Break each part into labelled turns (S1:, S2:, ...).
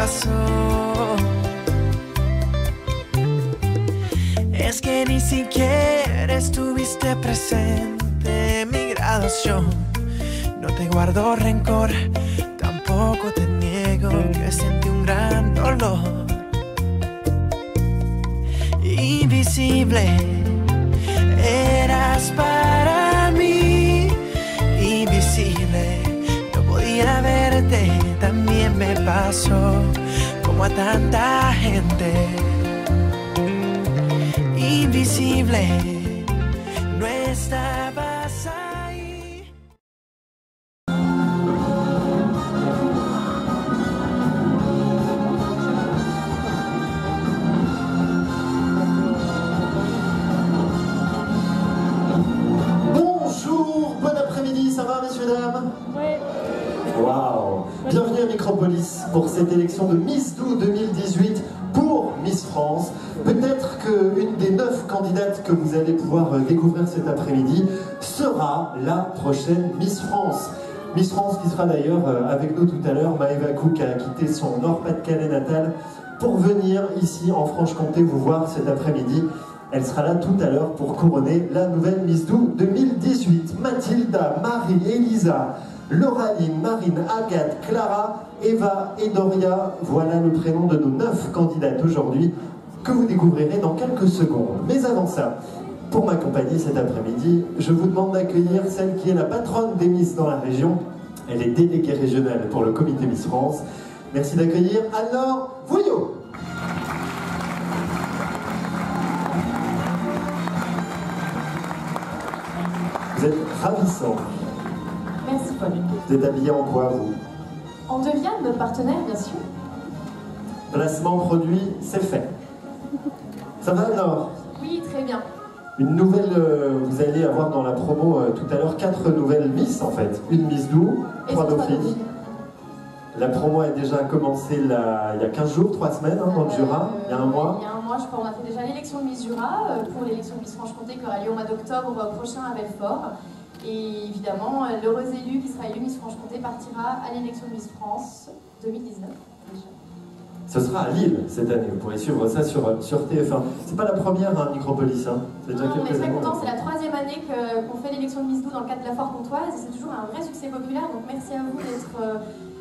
S1: pasó es que ni siquiera estuviste presente en mi graduación. No te guardo rencor, tampoco te niego que sentí un gran dolor. Invisible eras para mí, invisible, no podía verte, también me pasó como a tanta gente. Invisible, no estabas ahí.
S2: Bonjour, bon après-midi, ça va messieurs, dames? Oui. Waouh. Bienvenue à Micropolis pour cette élection de Miss Doux 2018 pour Miss France. Peut-être qu'une des 9 candidates que vous allez pouvoir découvrir cet après-midi sera la prochaine Miss France. Miss France qui sera d'ailleurs avec nous tout à l'heure, Maëva Cook a quitté son Nord-Pas-de-Calais natal pour venir ici en Franche-Comté vous voir cet après-midi. Elle sera là tout à l'heure pour couronner la nouvelle Miss Doux 2018. Mathilda, Marie, Elisa, Lauraline, Marine, Agathe, Clara, Eva et Doria, voilà le prénom de nos 9 candidates aujourd'hui que vous découvrirez dans quelques secondes. Mais avant ça, pour m'accompagner cet après-midi, je vous demande d'accueillir celle qui est la patronne des Miss dans la région. Elle est déléguée régionale pour le comité Miss France. Merci d'accueillir Anne-Laure Vouillot. Vous êtes ravissant.
S3: Merci Paul.
S2: Vous êtes habillé en quoi, vous?
S3: On devient notre partenaire, bien sûr.
S2: Placement produit, c'est fait. Ça va, Nord?
S3: Oui, très bien.
S2: Une nouvelle, vous allez avoir dans la promo tout à l'heure 4 nouvelles Miss en fait. Une Miss Doux, 3 dauphines. La promo a déjà commencé il y a 15 jours, 3 semaines dans le Jura, il y a un mois.
S3: Il y a un mois, je crois, on a fait déjà l'élection de Miss Jura pour l'élection de Miss Franche-Comté qui aura lieu au mois d'octobre prochain à Belfort. Et évidemment, l'heureuse élue qui sera élue Miss Franche-Comté partira à l'élection de Miss France 2019 déjà.
S2: Ce sera à Lille cette année, vous pourrez suivre ça sur TF1. C'est pas la première Micropolis, hein.
S3: On est très contents, c'est la 3e année qu'on fait l'élection de Miss Doux dans le cadre de la Foire Comtoise et c'est toujours un vrai succès populaire, donc merci à vous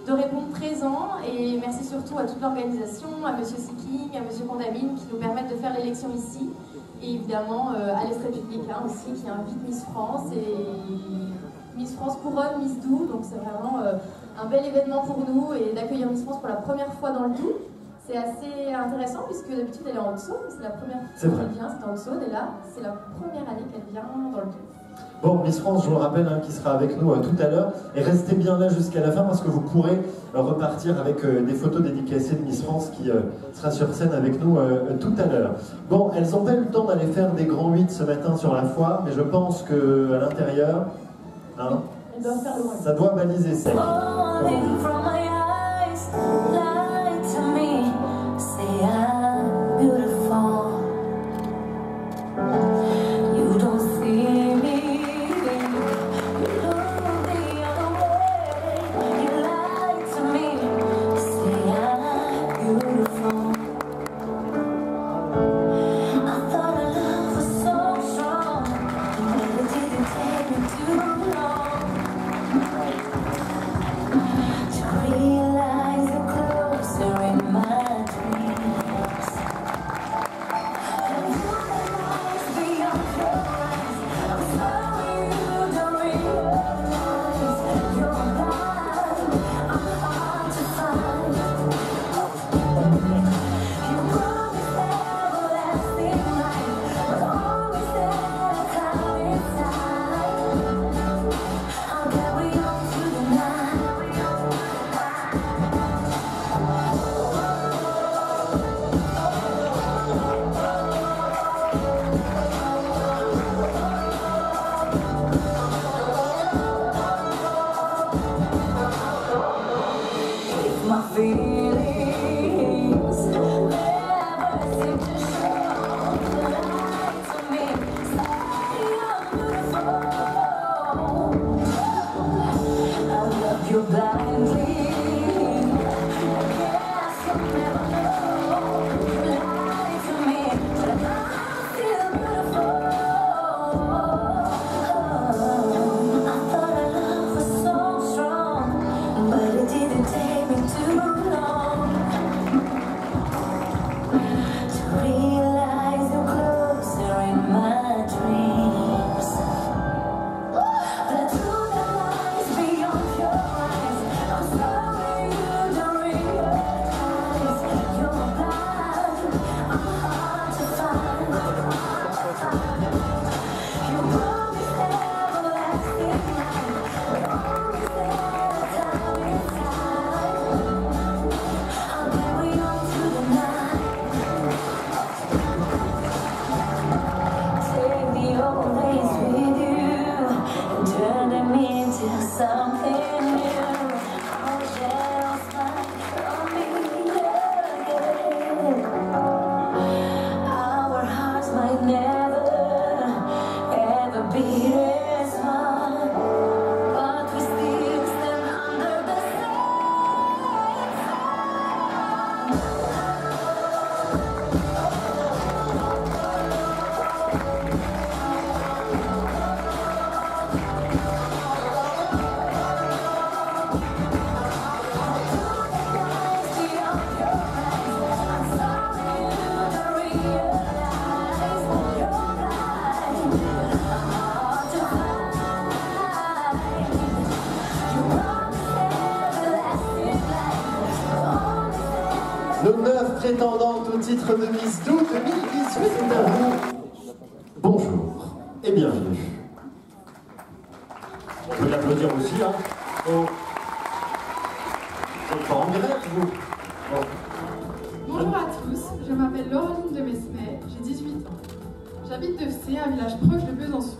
S3: de répondre présent et merci surtout à toute l'organisation, à Monsieur Seeking, à Monsieur Condamine qui nous permettent de faire l'élection ici et évidemment à l'Est républicain aussi qui invite Miss France et Miss France couronne Miss Doux, donc c'est vraiment un bel événement pour nous et d'accueillir Miss France pour la première fois dans le Doubs. C'est assez intéressant puisque d'habitude elle est en Haute-Saône, c'est la première fois qu'elle vient, c'est en Haute-Saône et là c'est la première année qu'elle vient dans le Doubs.
S2: Bon, Miss France, je vous le rappelle, qui sera avec nous tout à l'heure. Et restez bien là jusqu'à la fin parce que vous pourrez repartir avec des photos dédicacées de Miss France qui sera sur scène avec nous tout à l'heure. Bon, elles n'ont pas eu le temps d'aller faire des grands 8 ce matin sur la foire, mais je pense qu'à l'intérieur, hein, ça doit baliser sec.
S4: To
S2: Nos 9 prétendantes au titre de Miss Do 2018 sont à vous. Bonjour et bienvenue. On peut l'applaudir aussi, hein. Oh. Vous n'êtes pas en grève, vous? Oh.
S4: Bonjour à tous, je m'appelle Laureline de Mesmet, j'ai 18 ans. J'habite de C, un village proche de Besançon.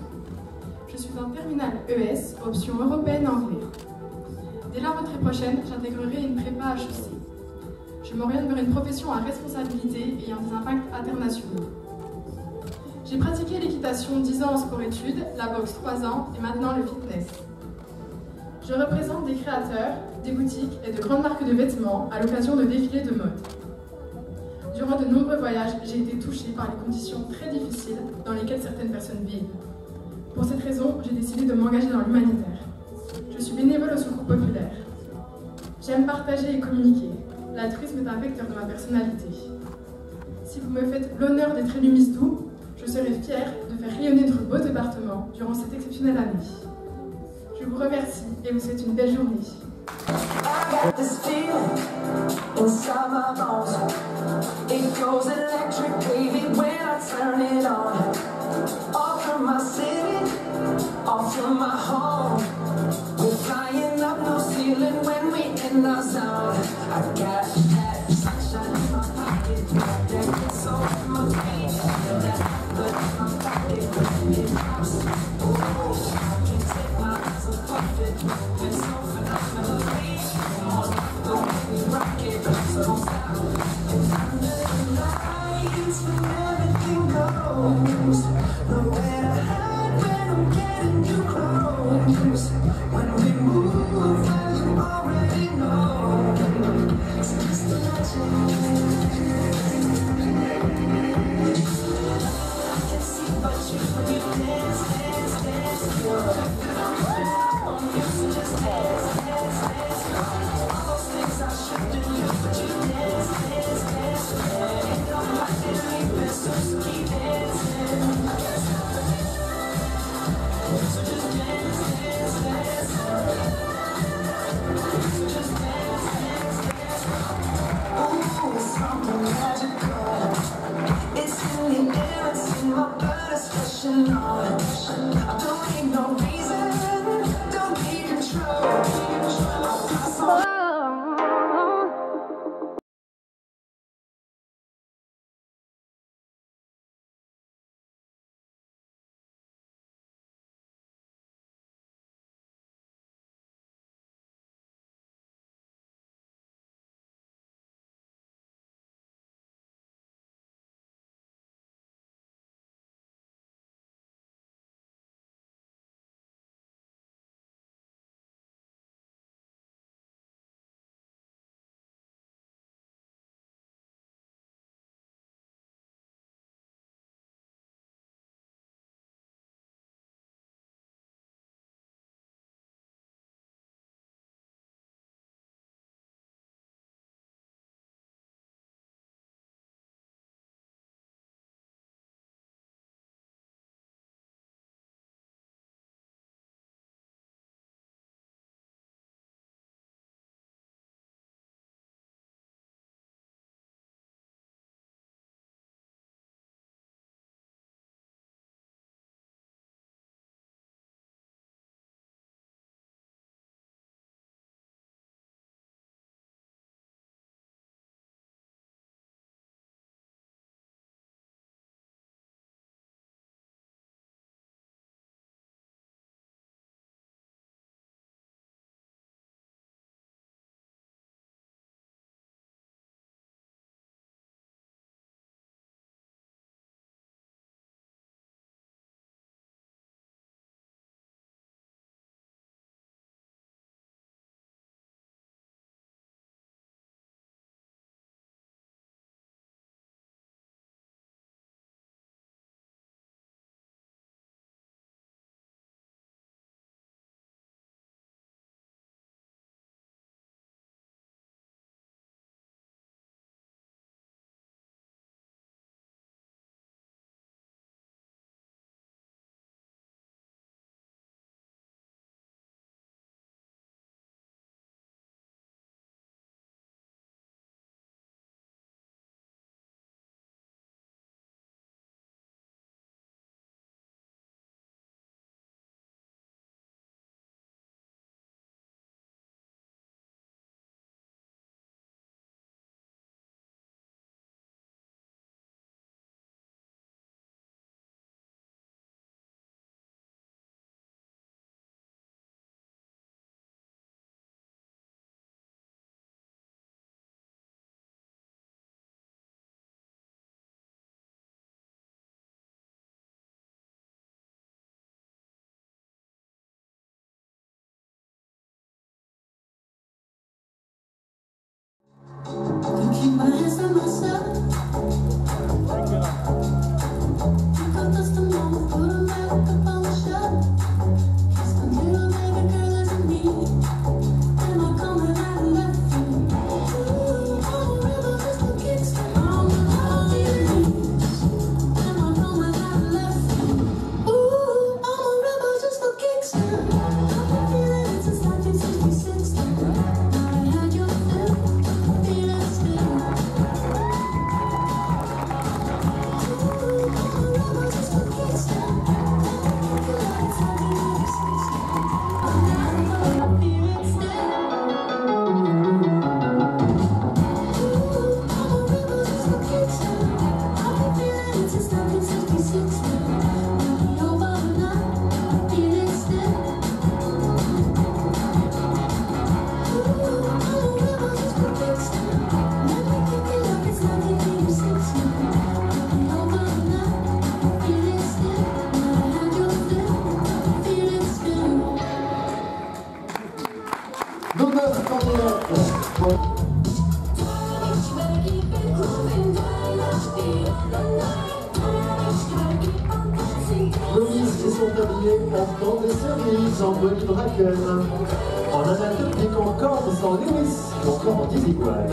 S4: Je suis en terminale ES, option européenne anglais. Dès la rentrée prochaine, j'intégrerai une prépa HEC. Je m'oriente vers une profession à responsabilité ayant des impacts internationaux. J'ai pratiqué l'équitation 10 ans en sport-études, la boxe 3 ans et maintenant le fitness. Je représente des créateurs, des boutiques et de grandes marques de vêtements à l'occasion de défilés de mode. Durant de nombreux voyages, j'ai été touchée par les conditions très difficiles dans lesquelles certaines personnes vivent. Pour cette raison, j'ai décidé de m'engager dans l'humanitaire. Je suis bénévole au secours populaire. J'aime partager et communiquer. L'altruisme est un vecteur de ma personnalité. Si vous me faites l'honneur d'être élue Miss Do, je serai fière de faire rayonner notre beau département durant cette exceptionnelle année. Je vous remercie et vous souhaite une belle journée.
S1: It goes electric, baby, when I turn it on. Off from my city, off from my home. We're flying up, no ceiling when we in our zone. I got that sunshine in my pocket, got that good soul in my feet, feel that blood in my pocket when it drops. Ooh, I can take my eyes off it, moving so phenomenally. More like the way we rock it, so don't stop. When everything goes, nowhere to hide when I'm getting too close. When we move, well, you already know. It's just imagine. I can see but you when you dance, dance, dance. You're on you, so just dance, dance, dance. All those things I shouldn't do, but you dance.
S2: Nos 9 candidates. Nos Miss qui sont habillées en temps de cerise, en Bonnie Bracken, en anatomique, en cordes, sans Lewis, ou encore en Dizzy-Quad.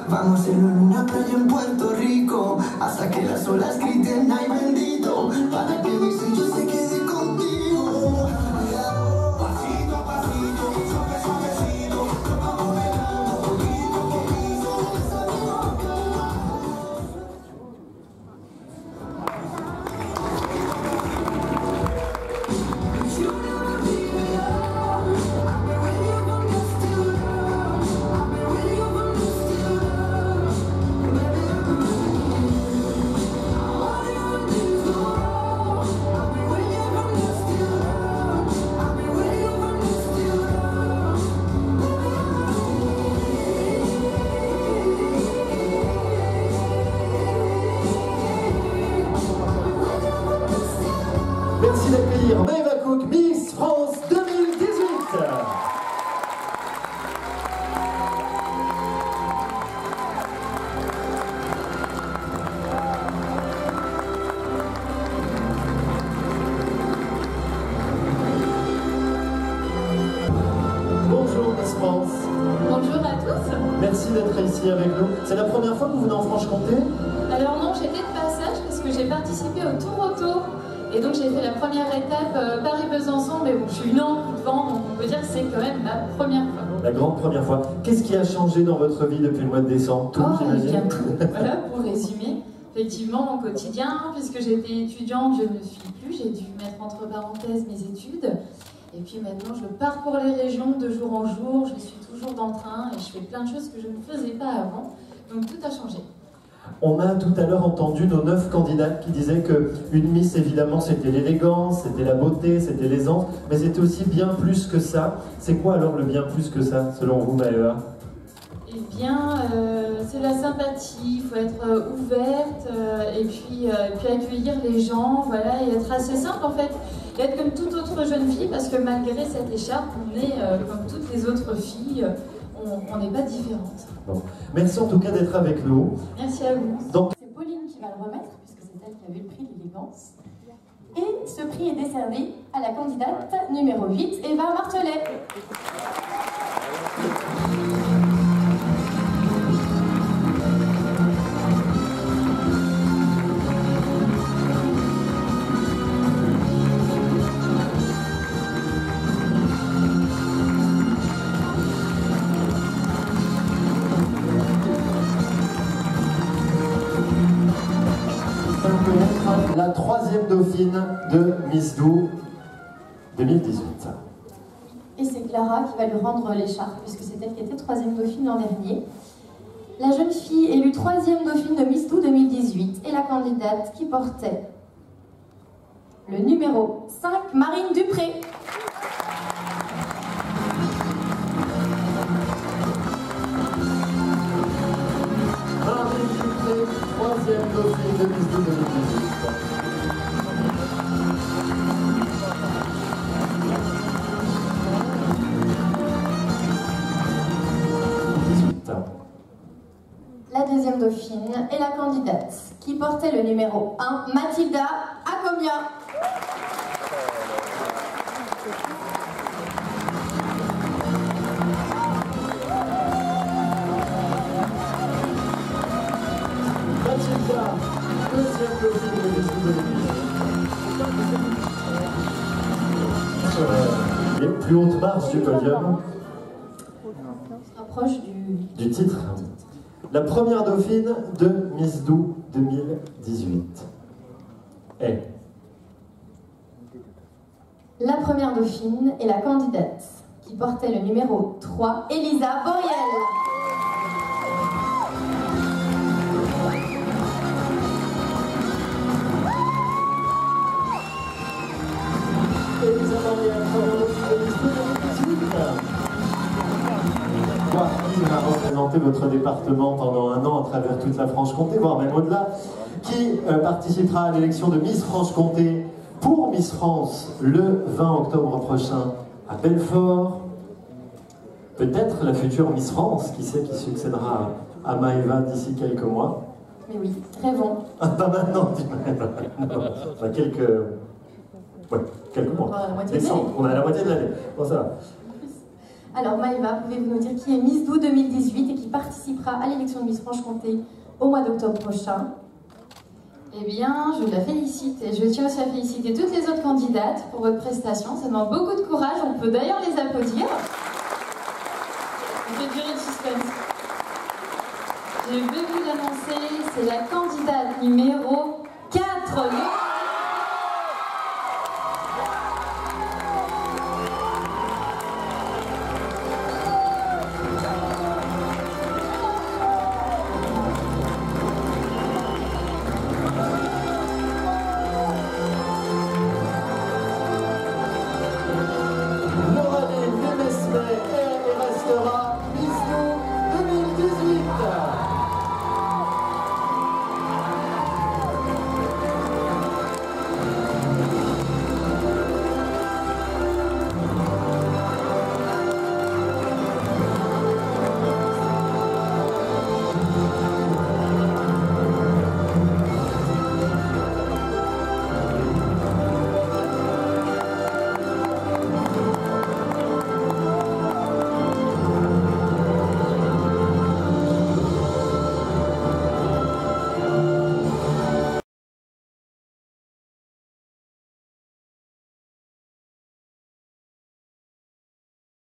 S5: Vamos a hacerlo en una playa en Puerto Rico, hasta que las olas griten ay bendito, para que mi sello se quede contigo. Pasito a pasito, suave suavecito, nos vamos velando, poquito a poquito, esa mi boca.
S2: Merci d'accueillir Maëva Cook, Miss France 2018. Bonjour Miss France.
S3: Bonjour à tous.
S2: Merci d'être ici avec nous. C'est la première fois que vous venez en Franche-Comté?
S3: Alors non, j'étais de passage parce que j'ai participé au Tour Auto. Et donc j'ai fait la première étape Paris-Besançon, mais bon, je suis une en coup de vent, donc on peut dire que c'est quand même ma première fois.
S2: La grande première fois. Qu'est-ce qui a changé dans votre vie depuis le mois de décembre? Tout, j'imagine.
S3: Voilà, pour résumer. Effectivement, mon quotidien, puisque j'étais étudiante, je ne suis plus. J'ai dû mettre entre parenthèses mes études. Et puis maintenant, je parcours les régions de jour en jour. Je suis toujours dans le train et je fais plein de choses que je ne faisais pas avant. Donc tout a changé.
S2: On a tout à l'heure entendu nos 9 candidates qui disaient qu'une Miss, évidemment, c'était l'élégance, c'était la beauté, c'était l'aisance, mais c'était aussi bien plus que ça. C'est quoi alors le bien plus que ça, selon vous, Maëva?
S3: Eh bien, c'est la sympathie, il faut être ouverte et puis accueillir les gens, voilà, et être assez simple en fait. Et être comme toute autre jeune fille, parce que malgré cette écharpe, on est comme toutes les autres filles, on n'est pas différentes.
S2: Bon. Merci en tout cas d'être avec nous.
S3: Merci à vous.
S2: Donc,
S3: c'est Pauline qui va le remettre, puisque c'est elle qui avait le prix de l'élégance. Et ce prix est décerné à la candidate numéro 8, Eva Martelet.
S2: La troisième dauphine de Miss Do 2018.
S3: Et c'est Clara qui va lui rendre l'écharpe, puisque c'est elle qui était troisième dauphine l'an dernier. La jeune fille élue troisième dauphine de Miss Do 2018 est la candidate qui portait le numéro 5, Marine Dupré.
S2: Marine Dupré, troisième dauphine de Miss Do 2018.
S3: La deuxième dauphine est la candidate qui portait le numéro 1, Mathilda Acomia.
S2: Mathilda, deuxième dauphine de Miss Do 2018. Sur les plus hautes marches du podium.
S3: On se rapproche
S2: Du titre. La première dauphine de Miss Do 2018 est...
S3: La première dauphine est la candidate qui portait le numéro 3, Elisa Boriel.
S2: Elisa Boriel, première dauphine de Miss Do 2018. Qui a représenté votre département pendant un an à travers toute la Franche-Comté, voire même au-delà, qui participera à l'élection de Miss Franche-Comté pour Miss France le 20 octobre prochain à Belfort. Peut-être la future Miss France, qui sait, qui succédera à Maëva d'ici quelques mois.
S3: Mais oui, rêvons.
S2: Ah, pas maintenant, dit Maëva. Non, enfin, quelques mois. Décembre, on a la moitié de l'année. Bon, ça va.
S3: Alors Maëva, pouvez-vous nous dire qui est Miss Do 2018 et qui participera à l'élection de Miss Franche-Comté au mois d'octobre prochain?
S6: Eh bien, je la félicite et je tiens aussi à féliciter toutes les autres candidates pour votre prestation. Ça demande beaucoup de courage, on peut d'ailleurs les applaudir. On fait durer le suspense. Je vais vous l'annoncer, c'est la candidate numéro 4.